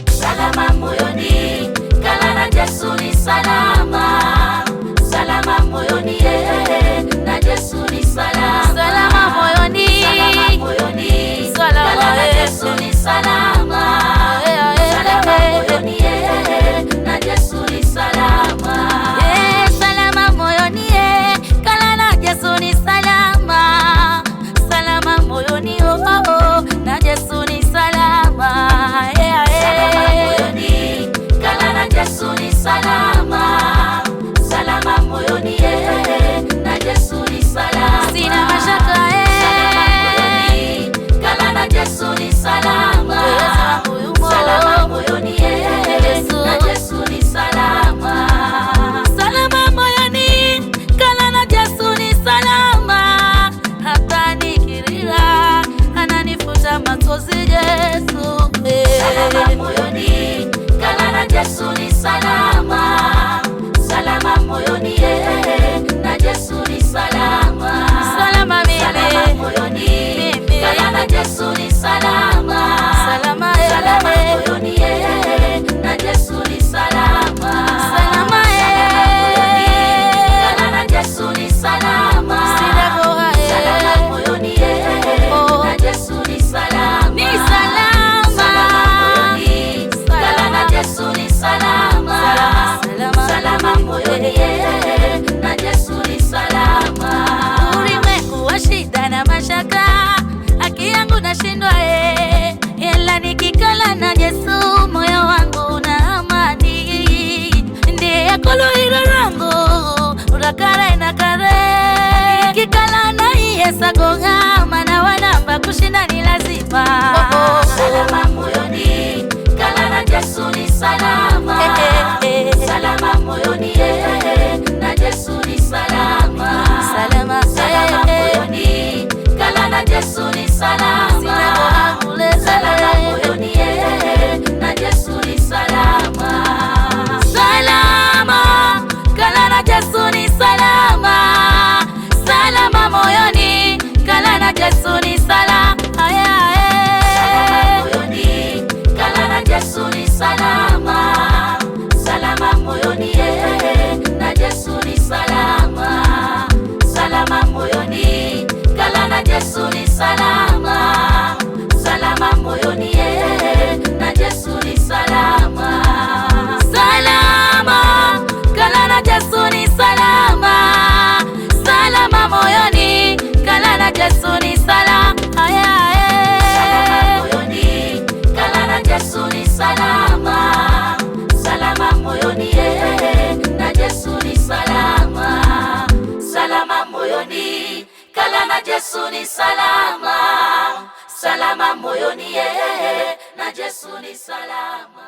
Salama moyoni, kala na Yesu ni salama. Salama moyoni, na Yesu ni salama. Salama moyoni, Salama moyoni, kala na Yesu ni salama. Salama moyoni, na Yesu ni salama. salama moyoni, kala na Yesu ni salama. Salama moyoni, na Yesu ni salama. Salama moyoni, kala na Yesu ni salama. Salama moyoni, na Yesu ni salama. Sina mashaka, Salama moyoni, kala na Yesu ni salama. Salama moyoni, na Yesu ni salama. salama moyoni, kala na Yesu ni salama. Hata nikirira ananifuta machozi Yesu. Salama moyoni, kala na Yesu ni salama. Salama moyoni, na Yesu ni salama. Salama Salama moyoni, kala na Yesu ni salama. Salama Salama moyoni, na Yesu ni salama. Salama moyoni, kala na Yesu ni salama. Salama moyoni, na Yesu ni salama. Ni salama. Salama moyoni, kala na Yesu ni salama. Salama moyoni, na Yesu ni salama. Ulimwengu wa shida na mashaka, haki yangu nashindwa, ila nikikala na Yesu moyo wangu una amani. Ndiye kuluhiro langu urakare na kare, nikikala na Yesu gongama na wanamba kushinda ni lazima. Salama moyoni, kala na Yesu ni salama. Salama moyoni, na Yesu ni salama. Salama Salama moyoni, kala na Yesu ni salama. Salama moyoni, na Yesu ni salama. Salama, kala na Yesu ni salama. Salama moyoni, kala na Yesu ni salama. Salama moyoni, kala na Yesu ni salama. Salama moyoni, na Yesu ni salama. Salama moyoni, kala na Yesu ni salama. Salama moyoni, na Yesu ni salama. Salama, kala na Yesu ni salama. Salama moyoni, kala na Yesu ni salama. Salama moyoni, kala na Yesu ni salama. Salama moyoni, na Yesu ni salama. Salama moyoni, kala na Yesu ni salama. Salama moyoni, na Yesu ni salama.